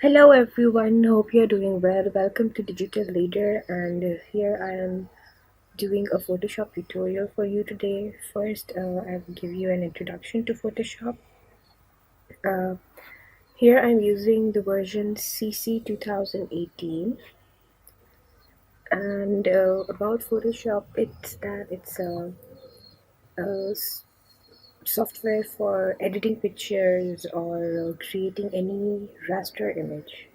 Hello everyone, hope you're doing well. Welcome to Digital Leader, and here I am doing a Photoshop tutorial for you today. First, I will give you an introduction to Photoshop. Uh, Here I'm using the version CC 2018, and about Photoshop, it's a software for editing pictures or creating any raster image.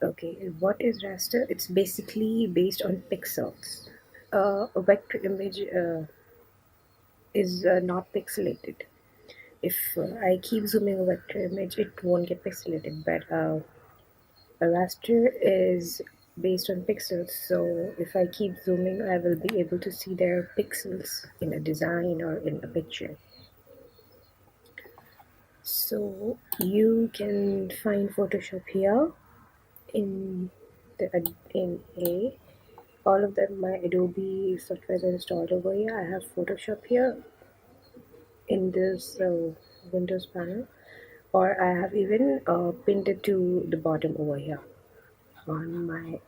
Okay, what is raster? It's basically based on pixels. A vector image is not pixelated. If I keep zooming a vector image, it won't get pixelated. But a raster is based on pixels. So if I keep zooming, I will be able to see their pixels in a design or in a picture. So you can find Photoshop here in in A. All of them, my Adobe software is installed over here. I have Photoshop here in this Windows panel, or I have even pinned it to the bottom over here on my,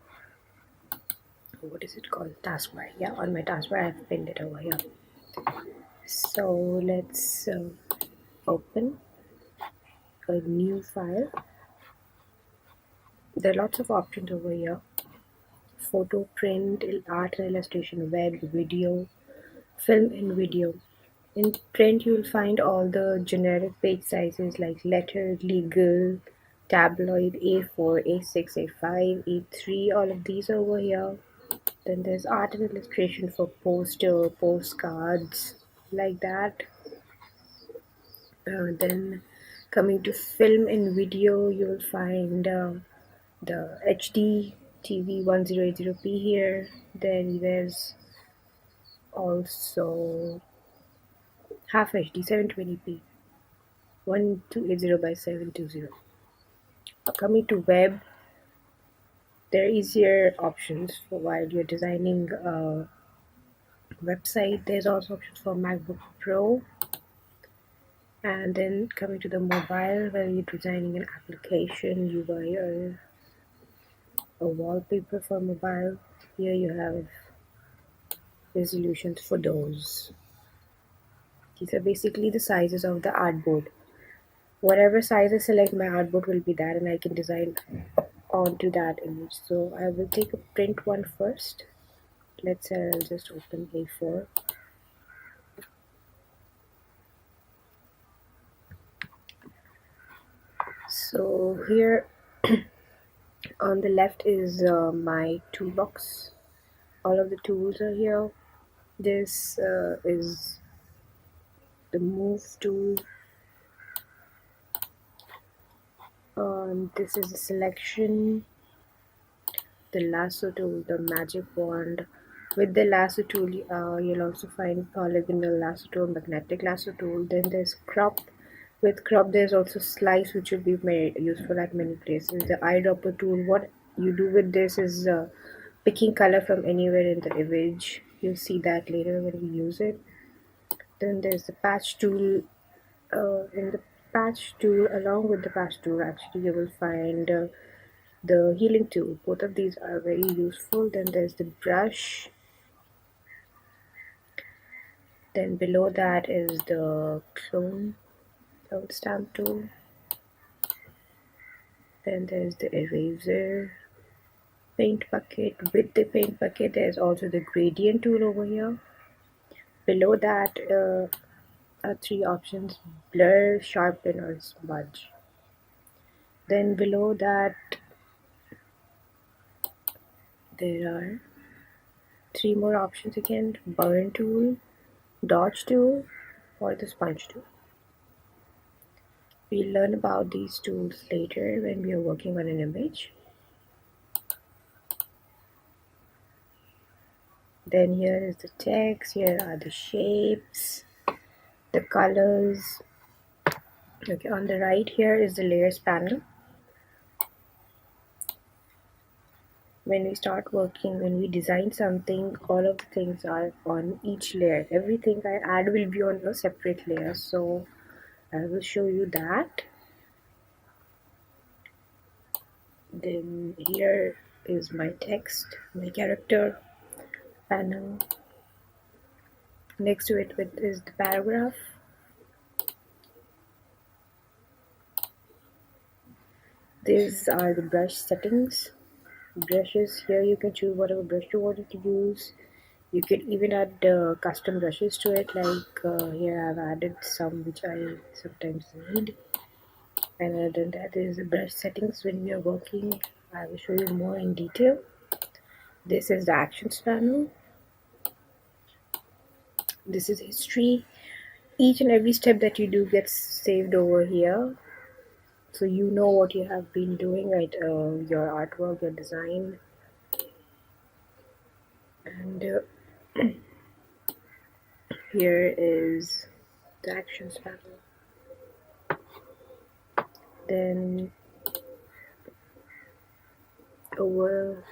what is it called, taskbar. Yeah, on my taskbar I have pinned it over here. So let's open a new file. There are lots of options over here: photo, print, art and illustration, web, video, film and video. In print, you'll find all the generic page sizes like letter, legal, tabloid, A4, A6, A5, A3, all of these are over here. Then there's art and illustration for poster, postcards, like that. Then coming to film and video, you'll find the HD TV 1080p here. Then there's also half HD 720p 1280 by 720. Coming to web, there are easier options for while you're designing a website. There's also options for MacBook Pro. And then coming to the mobile, where you're designing an application, you buy a wallpaper for mobile. Here you have resolutions for those. These are basically the sizes of the artboard. Whatever size I select, my artboard will be that, and I can design onto that image. So I will take a print one first. Let's say I'll just open A4. So here on the left is my toolbox. All of the tools are here. This is the move tool. This is the selection, the lasso tool, the magic wand. With the lasso tool, you'll also find polygonal lasso tool, magnetic lasso tool. Then there's crop. With crop, there's also slice, which will be useful at many places. The eyedropper tool. What you do with this is picking color from anywhere in the image. You'll see that later when we use it. Then there's the patch tool. In the patch tool, along with the patch tool, actually you will find the healing tool. Both of these are very useful. Then there's the brush. Then below that is the clone stamp tool. Then there's the eraser, paint bucket. With the paint bucket, there's also the gradient tool over here. Below that are three options: blur, sharpen, or smudge. Then below that, there are three more options again: burn tool, dodge tool, or the sponge tool. We'll learn about these tools later when we are working on an image. Then here is the text, here are the shapes, the colors. Okay, on the right here is the layers panel. When we start working, when we design something, all of the things are on each layer. Everything I add will be on a separate layer. So I will show you that. Then here is my text, my character panel. Next to it is the paragraph. These are the brush settings. Brushes, here you can choose whatever brush you wanted to use. You can even add custom brushes to it, like here I've added some which I sometimes need. And other than that is the brush settings. When we are working, I will show you more in detail. This is the actions panel. This is history. Each and every step that you do gets saved over here, so you know what you have been doing, right? Your artwork, your design. And here is the actions panel. Then over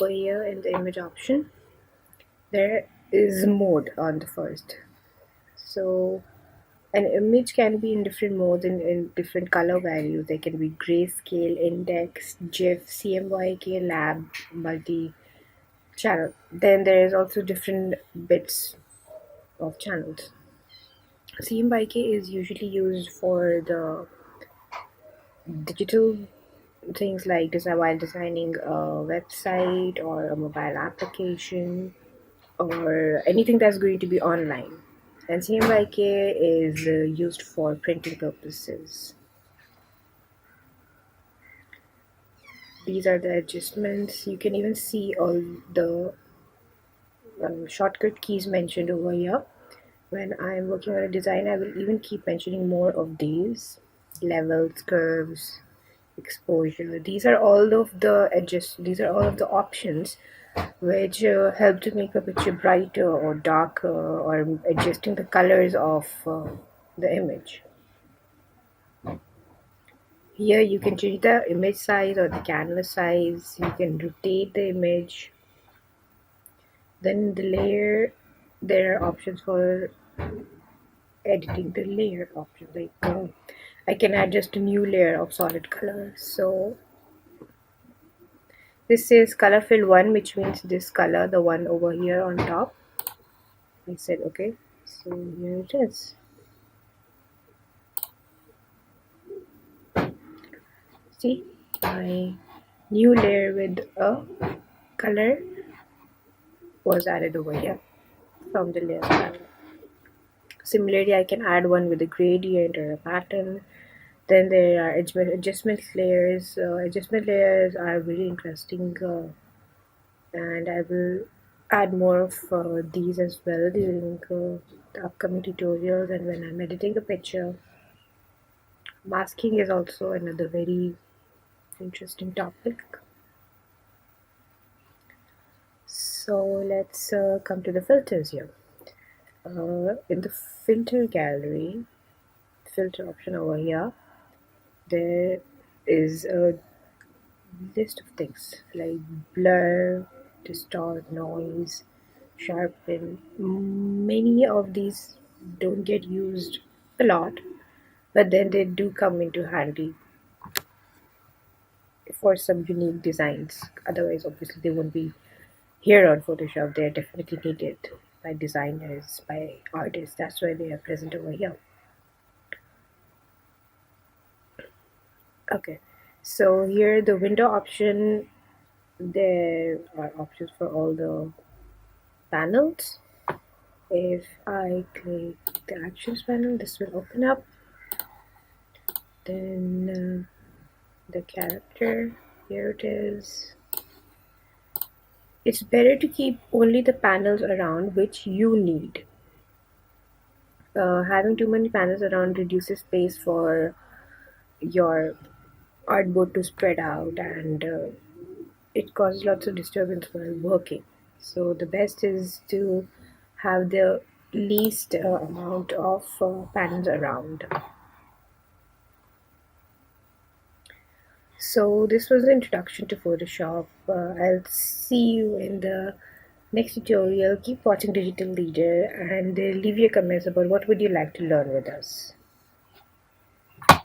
here in the image option, there is mode on the first. So an image can be in different modes, in different color values. They can be grayscale, index, GIF, CMYK, lab, multi channel. Then there is also different bits of channels. CMYK is usually used for the digital things like while designing a website or a mobile application or anything that's going to be online. And CMYK is used for printing purposes. These are the adjustments. You can even see all the shortcut keys mentioned over here. When I'm working on a design, I will even keep mentioning more of these levels, curves, exposure. These are all of the these are all of the options which help to make a picture brighter or darker, or adjusting the colors of the image. Here you can change the image size or the canvas size. You can rotate the image. Then the layer, there are options for editing the layer option. Like I can add just a new layer of solid color. So this is color fill 1, which means this color, the one over here on top. I said okay. So here it is. See, my new layer with a color was added over here from the layer panel. Similarly, I can add one with a gradient or a pattern. Then there are adjustment layers. Adjustment layers are very interesting, and I will add more of these as well during the upcoming tutorials and when I'm editing a picture. Masking is also another very interesting topic. So let's come to the filters here. In the filter gallery, filter option over here, there is a list of things like blur, distort, noise, sharpen. Many of these don't get used a lot, but then they do come into handy for some unique designs. Otherwise, obviously, they won't be here on Photoshop. They're definitely needed by designers, by artists. That's why they are present over here. Okay, so here the window option, there are options for all the panels. If I click the actions panel, this will open up. Then the character, here it is. It's better to keep only the panels around which you need. Having too many panels around reduces space for your artboard to spread out, and it causes lots of disturbance while working. So the best is to have the least amount of panels around. So this was the introduction to Photoshop. I'll see you in the next tutorial. Keep watching Digital Leader and leave your comments about what would you like to learn with us.